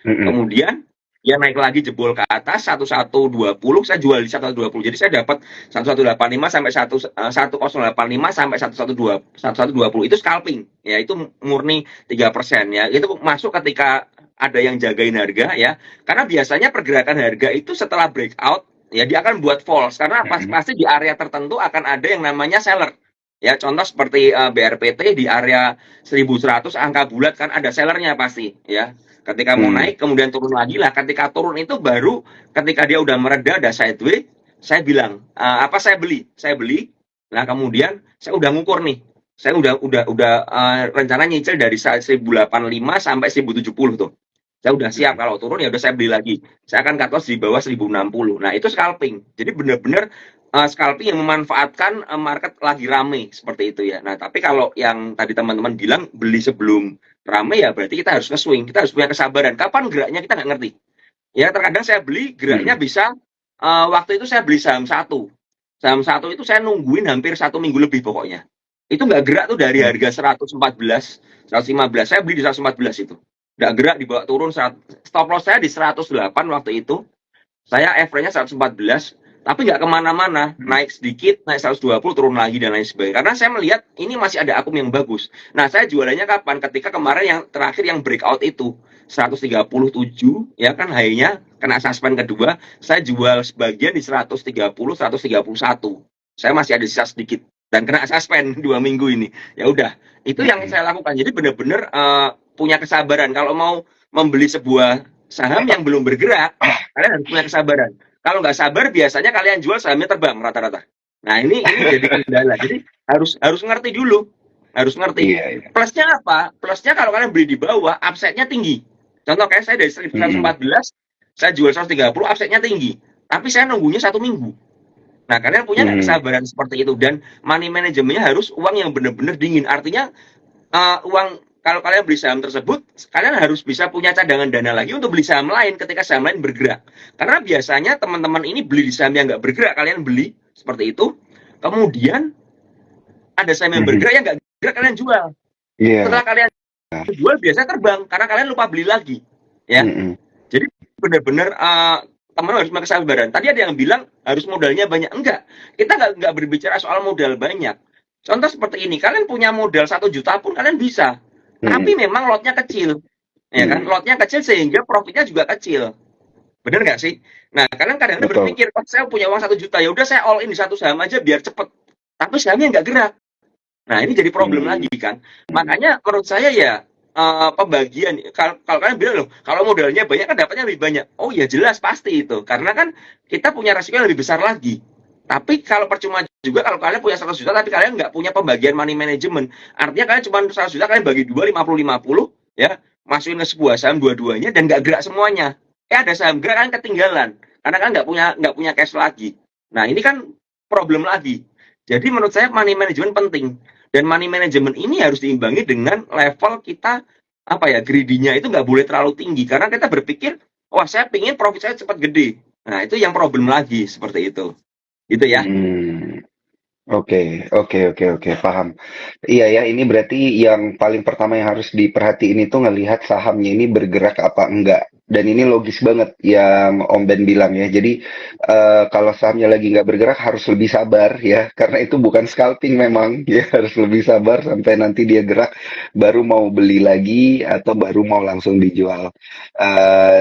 Mm-mm. Kemudian dia naik lagi jebol ke atas 1120, saya jual di 1120. Jadi saya dapat 1185 sampai 1085 sampai 1120 itu scalping ya, itu murni 3% ya. Itu masuk ketika ada yang jagain harga ya. Karena biasanya pergerakan harga itu setelah breakout ya dia akan buat false karena Mm-mm. pasti di area tertentu akan ada yang namanya seller. Ya, contoh seperti BRPT di area 1100 angka bulat kan ada sellernya pasti ya. Ketika mau Mm. naik kemudian turun lagi lah. Ketika turun itu baru ketika dia udah mereda ada sideways, saya bilang saya beli. Nah kemudian saya udah ngukur nih. Saya rencana nyicil dari 1085 sampai 1070 tuh. Saya udah siap Mm. kalau turun ya udah saya beli lagi. Saya akan cut loss di bawah 1060. Nah, itu scalping. Jadi benar-benar scalping yang memanfaatkan market lagi rame seperti itu ya. Nah, tapi kalau yang tadi teman-teman bilang beli sebelum rame ya berarti kita harus nge-swing, kita harus punya kesabaran. Kapan geraknya kita nggak ngerti. Ya terkadang saya beli geraknya Mm. bisa waktu itu saya beli saham satu. Saham satu itu saya nungguin hampir 1 minggu lebih pokoknya. Itu nggak gerak tuh dari harga 114, 115. Saya beli di 114 itu. Nggak gerak dibawa turun. Stop loss saya di 108 waktu itu. Saya average-nya 114, tapi nggak kemana-mana. Mm. Naik sedikit, naik 120, turun lagi, dan lain sebagainya. Karena saya melihat ini masih ada akum yang bagus. Nah, saya jualannya kapan? Ketika kemarin yang terakhir yang breakout itu. 137, ya kan high-nya, kena suspend kedua. Saya jual sebagian di 130, 131. Saya masih ada sisa sedikit. Dan kena suspend 2 minggu ini. Ya udah, itu yang Mm. saya lakukan. Jadi benar-benar punya kesabaran. Kalau mau membeli sebuah saham yang belum bergerak, kalian harus punya kesabaran. Kalau nggak sabar, biasanya kalian jual sahamnya terbang rata-rata. Nah ini jadi kendala. Jadi harus ngerti dulu, harus ngerti. Iya, iya. Plusnya apa? Plusnya kalau kalian beli di bawah, upside-nya tinggi. Contoh kayak saya dari Mm-mm. 114, saya jual 130, upside-nya tinggi. Tapi saya nunggunya 1 minggu. Nah, kalian punya nggak Mm. kesabaran seperti itu? Dan money manajemennya harus uang yang benar-benar dingin. Artinya uang kalau kalian beli saham tersebut, kalian harus bisa punya cadangan dana lagi untuk beli saham lain ketika saham lain bergerak. Karena biasanya teman-teman ini beli di saham yang nggak bergerak, kalian beli seperti itu. Kemudian ada saham yang Mhm. bergerak yang nggak bergerak, kalian jual. Iya. Setelah kalian jual, biasanya terbang karena kalian lupa beli lagi. Ya, Mm-mm. jadi benar-benar teman harus punya kesabaran. Tadi ada yang bilang harus modalnya banyak. Enggak, kita nggak berbicara soal modal banyak. Contoh seperti ini, kalian punya modal 1 juta pun kalian bisa. Tapi Mm-mm. memang lotnya kecil. Ya kan, Mm-mm. lotnya kecil sehingga profitnya juga kecil. Benar nggak sih? Nah, kalian kadang-kadang Betul. berpikir, oh, saya punya uang 1 juta, ya udah saya all in di satu saham aja biar cepet. Tapi sahamnya nggak gerak. Nah, ini jadi problem Mm. lagi kan. Makanya menurut saya ya pembagian, kalau kalian bilang loh, kalau modalnya banyak kan dapatnya lebih banyak. Oh ya jelas pasti itu. Karena kan kita punya resiko yang lebih besar lagi. Tapi kalau percuma juga kalau kalian punya 100 juta tapi kalian nggak punya pembagian money management. Artinya kalian cuma 100 juta, kalian bagi dua, 50-50 ya, masukin ke sebuah saham dua-duanya dan nggak gerak semuanya. Ada saham gerak kan ketinggalan. Karena kan nggak punya cash lagi. Nah, ini kan problem lagi. Jadi menurut saya money management penting. Dan money management ini harus diimbangi dengan level kita greedy-nya itu nggak boleh terlalu tinggi karena kita berpikir wah saya pingin profit saya cepat gede. Nah itu yang problem lagi seperti itu, gitu ya. Hmm. Oke, oke, oke, oke, paham. Iya ya, ini berarti yang paling pertama yang harus diperhatiin itu ngelihat sahamnya ini bergerak apa enggak. Dan ini logis banget yang Om Ben bilang ya. Jadi kalau sahamnya lagi nggak bergerak harus lebih sabar ya, karena itu bukan scalping memang. Ya harus lebih sabar sampai nanti dia gerak, baru mau beli lagi atau baru mau langsung dijual.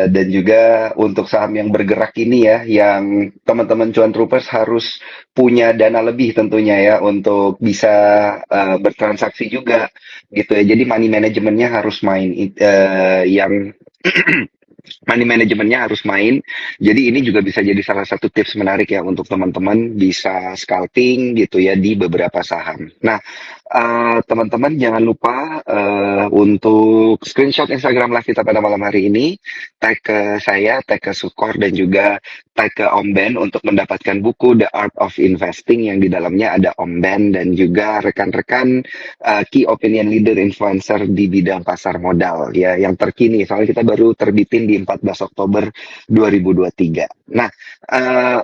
Dan juga untuk saham yang bergerak ini ya, yang teman-teman cuan troopers harus punya dana lebih tentunya ya untuk bisa bertransaksi juga gitu ya. Jadi money manajemennya harus main yang money manajemennya harus main. Jadi ini juga bisa jadi salah satu tips menarik ya untuk teman-teman bisa scalping gitu ya di beberapa saham. Nah, teman-teman jangan lupa untuk screenshot Instagram live kita pada malam hari ini, tag ke saya, tag ke Sukor dan juga tag ke Om Ben untuk mendapatkan buku The Art of Investing yang di dalamnya ada Om Ben dan juga rekan-rekan key opinion leader influencer di bidang pasar modal ya yang terkini. Soalnya kita baru terbitin di 14 Oktober 2023. Nah,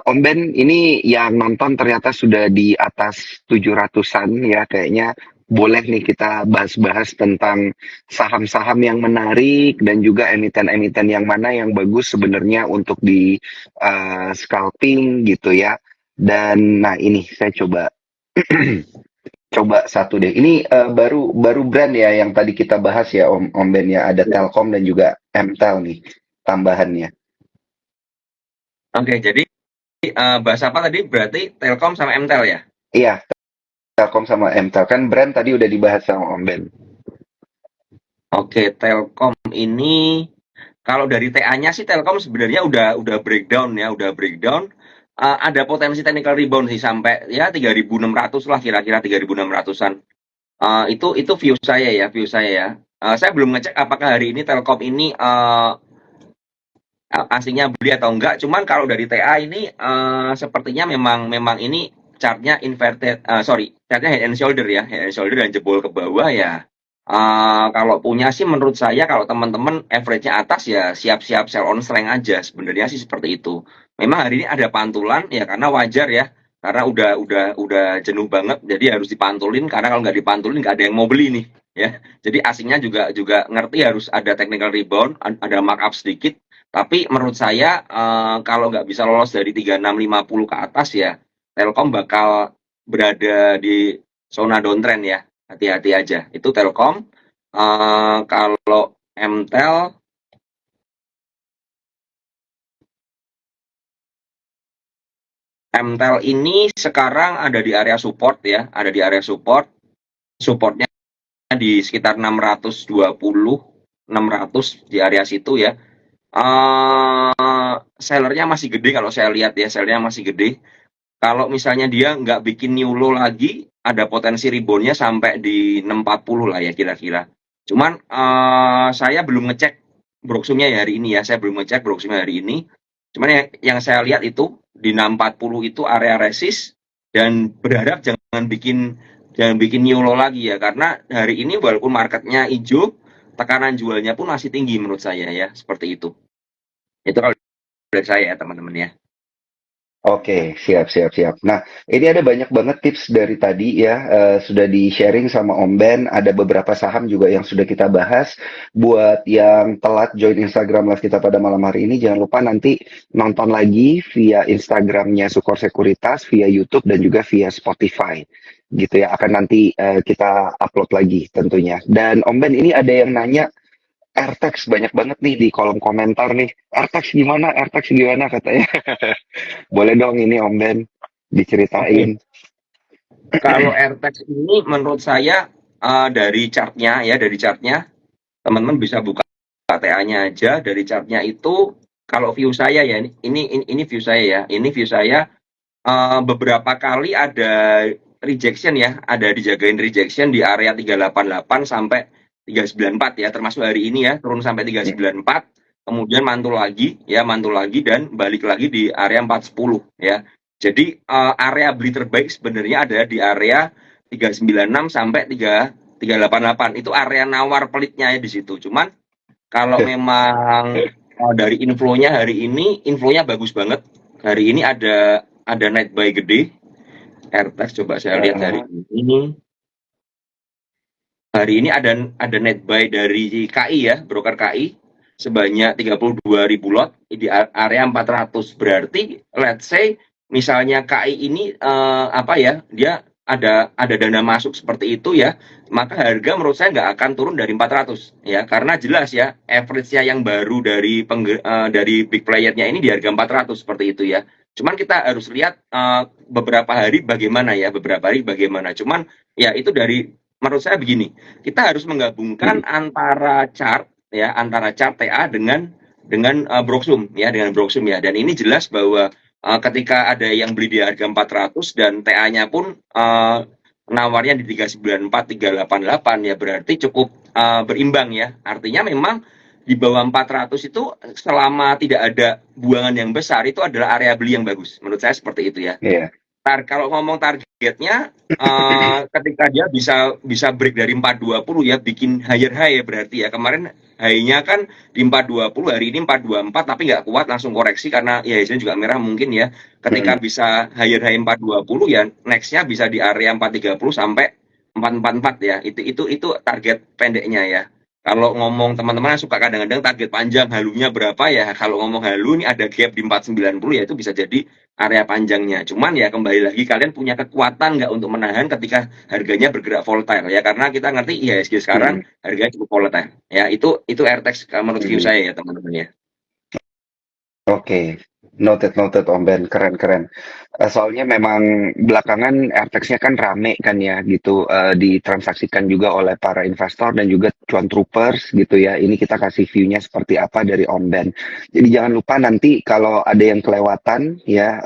Om Ben ini yang nonton ternyata sudah di atas 700-an ya kayaknya. boleh nih kita bahas-bahas tentang saham-saham yang menarik dan juga emiten-emiten yang mana yang bagus sebenarnya untuk di scalping gitu ya. Dan nah ini saya coba coba satu deh. Ini baru baru brand ya yang tadi kita bahas ya Om Ben ya. Ada Ya. Telkom dan juga Mtel nih tambahannya. Oke, jadi bahas apa tadi? Berarti Telkom sama Mtel ya? Iya, Telkom sama Mtel kan brand tadi udah dibahas sama Om Ben. Oke, Telkom ini kalau dari TA-nya sih Telkom sebenarnya udah breakdown ya, udah breakdown. Ada potensi technical rebound sih sampai ya 3.600 lah kira-kira 3.600-an. Itu view saya ya, view saya ya. Saya belum ngecek apakah hari ini Telkom ini aslinya beli atau enggak. Cuman kalau dari TA ini sepertinya memang memang ini chartnya inverted, sorry, chartnya head and shoulder ya, head and shoulder dan jebol ke bawah ya. Kalau punya sih menurut saya kalau teman-teman average-nya atas ya siap-siap sell on strength aja sebenarnya sih seperti itu. Memang hari ini ada pantulan ya karena wajar ya karena udah jenuh banget jadi harus dipantulin karena kalau nggak dipantulin nggak ada yang mau beli nih ya. Jadi asingnya juga juga ngerti harus ada technical rebound, ada markup sedikit tapi menurut saya kalau nggak bisa lolos dari 3650 ke atas ya Telkom bakal berada di zona downtrend ya. Hati-hati aja. Itu Telkom. Kalau Mtel, Mtel ini sekarang ada di area support ya, ada di area support. Supportnya di sekitar 620, 600 di area situ ya. Sellernya masih gede kalau saya lihat ya, sellernya masih gede. Kalau misalnya dia nggak bikin new low lagi, ada potensi reboundnya sampai di 640 lah ya kira-kira. Cuman saya belum ngecek broksumnya ya hari ini ya, saya belum ngecek broksumnya hari ini. Cuman yang saya lihat itu di 640 itu area resist dan berharap jangan bikin new low lagi ya karena hari ini walaupun marketnya hijau, tekanan jualnya pun masih tinggi menurut saya ya, seperti itu. Itu kalau dari saya ya teman-teman ya. Oke, siap, siap, siap. Nah, ini ada banyak banget tips dari tadi ya, sudah di-sharing sama Om Ben. Ada beberapa saham juga yang sudah kita bahas. Buat yang telat join Instagram Live kita pada malam hari ini, jangan lupa nanti nonton lagi via Instagramnya Sukor Sekuritas, via YouTube, dan juga via Spotify. Gitu ya, akan nanti kita upload lagi tentunya. Dan Om Ben ini ada yang nanya, AirTags banyak banget nih di kolom komentar nih. AirTags gimana? AirTags gimana katanya? Boleh dong ini Om Ben Oke. diceritain. Kalau AirTags ini menurut saya dari chartnya ya, dari chartnya teman-teman bisa buka TA-nya aja dari chartnya itu kalau view saya ya ini view saya ya, ini view saya beberapa kali ada rejection ya, ada dijagain rejection di area 388 sampai 394 ya, termasuk hari ini ya turun sampai 394, kemudian mantul lagi dan balik lagi di area 410 ya. Jadi area beli terbaik sebenarnya ada di area 396 sampai 388 itu area nawar pelitnya ya di situ. Cuman kalau memang dari inflonya bagus banget. Hari ini ada net buy gede. AirTags coba saya lihat hari ini. Hari ini ada net buy dari KI ya, broker KI sebanyak 32.000 lot di area 400. Berarti let's say misalnya KI ini apa ya, dia ada dana masuk seperti itu ya, maka harga menurut saya nggak akan turun dari 400 ya, karena jelas ya average-nya yang baru dari big player-nya ini di harga 400 seperti itu ya. Cuman kita harus lihat beberapa hari bagaimana ya, beberapa hari bagaimana. Cuman ya itu dari menurut saya begini, kita harus menggabungkan antara chart TA dengan Broksum ya, dengan Broksum ya. Dan ini jelas bahwa ketika ada yang beli di harga 400 dan TA-nya pun nawarnya di 394, 388 ya berarti cukup berimbang ya. Artinya memang di bawah 400 itu selama tidak ada buangan yang besar itu adalah area beli yang bagus. Menurut saya seperti itu ya. Iya. Kalau ngomong targetnya ketika dia bisa break dari 420 ya bikin higher high ya berarti ya kemarin high-nya kan di 420 hari ini 424 tapi nggak kuat langsung koreksi karena ya IHSG juga merah mungkin ya ketika Mm-mm. bisa higher high 420 ya nextnya bisa di area 430 sampai 444 ya. Itu target pendeknya ya. Kalau ngomong teman-teman suka kadang-kadang target panjang halunya berapa ya. Kalau ngomong halu ini ada gap di 490 ya itu bisa jadi area panjangnya. Cuman ya kembali lagi kalian punya kekuatan nggak untuk menahan ketika harganya bergerak volatile ya. Karena kita ngerti IHSG sekarang Mm-mm. harganya cukup volatile. Ya itu RTX menurut view Mm-mm. saya ya teman-teman ya. Oke, noted noted Om Ben, keren keren. Soalnya memang belakangan FX-nya kan rame kan ya gitu, ditransaksikan juga oleh para investor dan juga cuan troopers gitu ya. Ini kita kasih view-nya seperti apa dari Om Ben. Jadi jangan lupa nanti kalau ada yang kelewatan ya,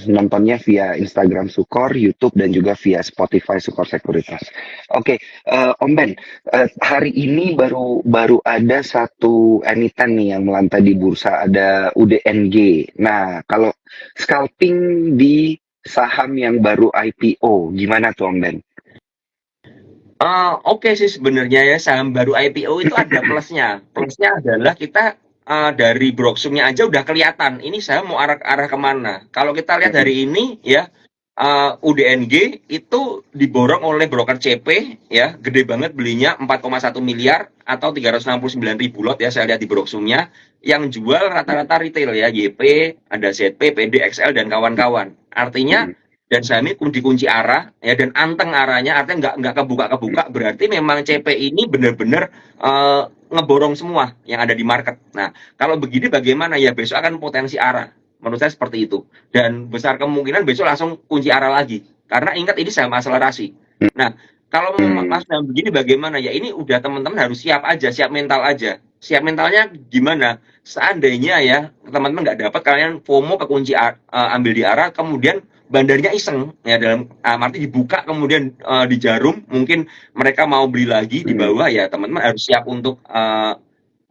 nontonnya via Instagram Sukor, YouTube dan juga via Spotify Sukor Sekuritas. Oke, Om Ben, hari ini baru baru ada satu emiten nih yang melantai di bursa, ada UDNG. Nah, kalau scalping di saham yang baru IPO, gimana tuh Om Ben? Oke sih sebenarnya ya saham baru IPO itu ada plusnya. Plusnya adalah kita dari broksumnya aja udah kelihatan ini saham mau arah kemana. Kalau kita lihat Mm-mm. hari ini ya UDNG itu diborong oleh broker CP ya gede banget belinya 4,1 miliar atau 369 ribu lot ya saya lihat di broksumnya yang jual rata-rata retail ya YP, ada ZP, PD, XL dan kawan-kawan. Artinya Mm-mm. dan Sami dikunci arah ya dan anteng arahnya artinya nggak kebuka berarti memang CP ini benar-benar ngeborong semua yang ada di market. Nah kalau begini bagaimana ya besok akan potensi arah menurut saya seperti itu dan besar kemungkinan besok langsung kunci arah lagi karena ingat ini saham akselerasi. Nah kalau Mm-mm. mas begini bagaimana ya ini udah teman-teman harus siap aja siap mental aja siap mentalnya gimana seandainya ya teman-teman nggak dapat kalian FOMO kekunci ambil di arah kemudian bandarnya iseng ya dalam arti dibuka kemudian di jarum mungkin mereka mau beli lagi di Mm-mm. bawah ya teman-teman harus siap untuk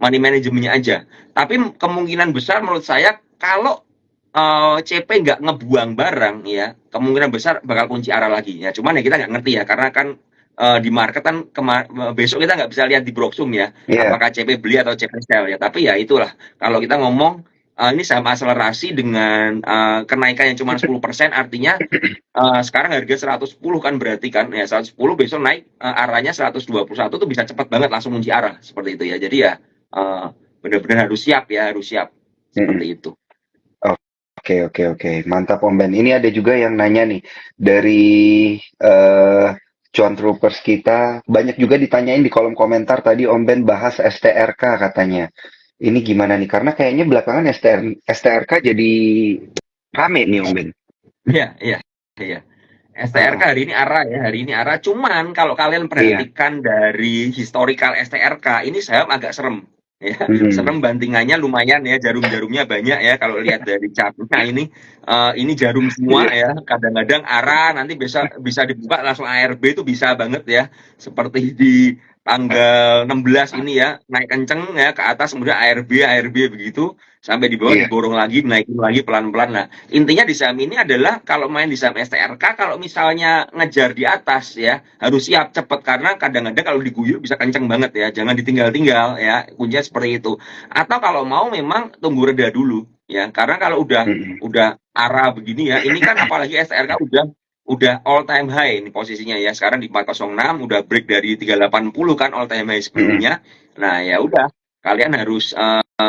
money manajemennya aja. Tapi kemungkinan besar menurut saya kalau CP nggak ngebuang barang ya kemungkinan besar bakal kunci arah lagi ya. Cuman ya kita nggak ngerti ya karena kan di market kan besok kita nggak bisa lihat di Broksum ya Iya. apakah CP beli atau CP sell ya. Tapi ya itulah kalau kita ngomong ini sama akselerasi dengan kenaikan yang cuma 10% artinya sekarang harga 110 kan berarti kan ya 110 besok naik arahnya 121 tuh bisa cepat banget langsung kunci arah seperti itu ya. Jadi ya uh, benar-benar harus siap ya harus siap seperti Mm-mm. itu. Oke, oke, oke. Mantap Om Ben. Ini ada juga yang nanya nih dari eh cuan troopers kita. Banyak juga ditanyain di kolom komentar tadi Om Ben bahas STRK katanya. Ini gimana nih? Karena kayaknya belakangan STRK jadi rame nih Om Ben. Iya, iya, iya. STRK Heeh. hari ini arah ya, hari ini arah. Cuman kalau kalian Iya. perhatikan dari historical STRK, ini saham agak serem. Ya, serem Hmm. bantingannya lumayan ya, jarum-jarumnya banyak ya. Kalau lihat dari chartnya ini jarum semua Iya. ya. Kadang-kadang arah nanti bisa bisa dibuka langsung ARB itu bisa banget ya. Seperti di tanggal 16 ini ya, naik kenceng ya ke atas kemudian ARB begitu sampai di bawah Iya. diborong lagi, naikin lagi pelan-pelan. Nah, intinya di saham ini adalah kalau main di saham STRK kalau misalnya ngejar di atas ya harus siap cepet karena kadang-kadang kalau diguyur bisa kenceng banget ya jangan ditinggal-tinggal ya kuncinya seperti itu atau kalau mau memang tunggu reda dulu ya karena kalau Mm-mm. udah arah begini ya ini kan apalagi STRK udah all time high ini posisinya ya sekarang di 406 udah break dari 380 kan all time high Mm-mm. sebelumnya nah ya udah kalian harus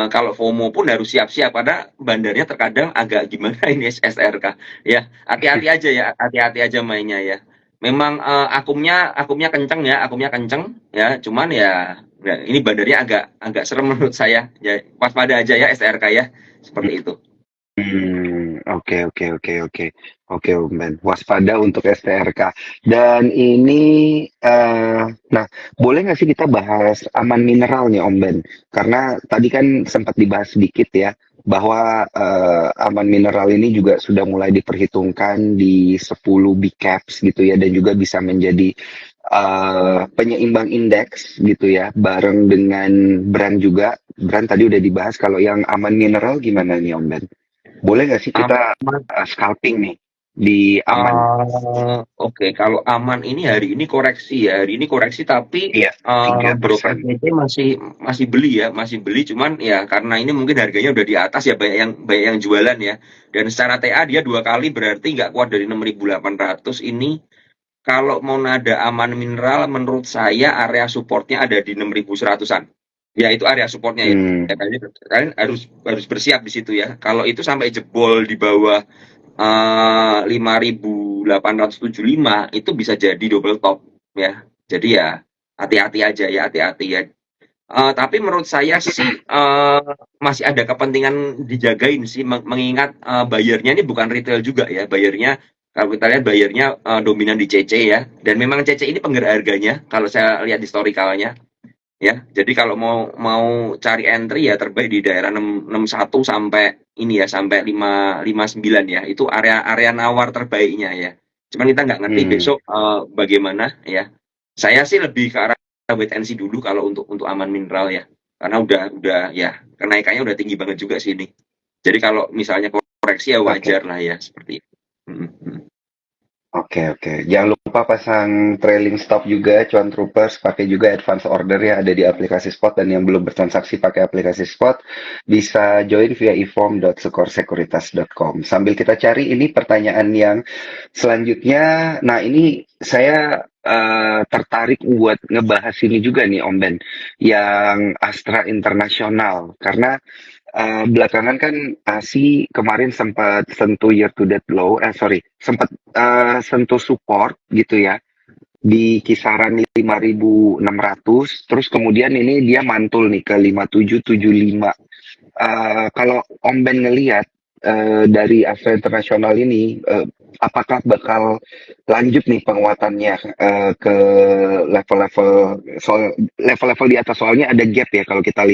kalau FOMO pun harus siap-siap karena bandarnya terkadang agak gimana ini SRK ya hati-hati aja ya hati-hati aja mainnya ya memang akumnya kenceng ya cuman ya, ini bandarnya agak agak serem menurut saya ya waspada aja ya SRK ya seperti itu. Oke, oke, oke, oke. Oke, Om Ben. Waspada untuk STRK. Dan ini, nah, boleh nggak sih kita bahas aman mineral nih, Om Ben? Karena tadi kan sempat dibahas sedikit ya, bahwa aman mineral ini juga sudah mulai diperhitungkan di 10 big caps gitu ya, dan juga bisa menjadi penyeimbang indeks gitu ya, bareng dengan brand juga. Brand tadi udah dibahas, kalau yang aman mineral gimana nih, Om Ben? Boleh nggak sih kita Aman. scalping nih di aman? Oke, kalau aman ini hari ini koreksi ya. Hari ini koreksi tapi Iya, 3%. broker PT masih masih beli ya, masih beli cuman ya karena ini mungkin harganya udah di atas ya banyak yang jualan ya. Dan secara TA dia dua kali berarti nggak kuat dari 6.800 ini kalau mau nada aman mineral menurut saya area supportnya ada di 6.100-an. Ya itu area supportnya ya. Ya, Hmm, kalian harus harus bersiap di situ ya. Kalau itu sampai jebol di bawah 5.875 itu bisa jadi double top ya. Jadi ya hati-hati aja ya, hati-hati ya. Tapi menurut saya sih masih ada kepentingan dijagain sih mengingat bayarnya ini bukan retail juga ya. Bayarnya kalau kita lihat bayarnya dominan di CC ya. Dan memang CC ini penggerak harganya kalau saya lihat historikalnya ya. Jadi kalau mau mau cari entry ya terbaik di daerah 661 sampai ini ya sampai 559 ya. Itu area-area nawar terbaiknya ya. Cuman kita nggak ngerti hmm. besok bagaimana ya. Saya sih lebih ke arah wait and see dulu kalau untuk aman mineral ya. Karena udah ya kenaikannya udah tinggi banget juga sih ini. Jadi kalau misalnya koreksi ya Oke. wajar lah ya seperti itu. Hmm, hmm. Oke, oke. Jangan lupa pasang trailing stop juga, cuan troopers. Pakai juga advance order ya, ada di aplikasi Spot. Dan yang belum bertransaksi pakai aplikasi Spot, bisa join via eform.scoresecuritas.com. Sambil kita cari ini pertanyaan yang selanjutnya. Nah, ini saya tertarik buat ngebahas ini juga nih, Om Ben. Yang Astra Internasional. Karena belakangan kan ASI kemarin sempat sentuh year to date low, sorry, sempat sentuh support gitu ya di kisaran 5.600, terus kemudian ini dia mantul nih ke 5.775. Kalau Om Ben ngelihat dari Asia Internasional ini, apakah bakal lanjut nih penguatannya ke level-level, soal level-level di atas, soalnya ada gap ya kalau kita lihat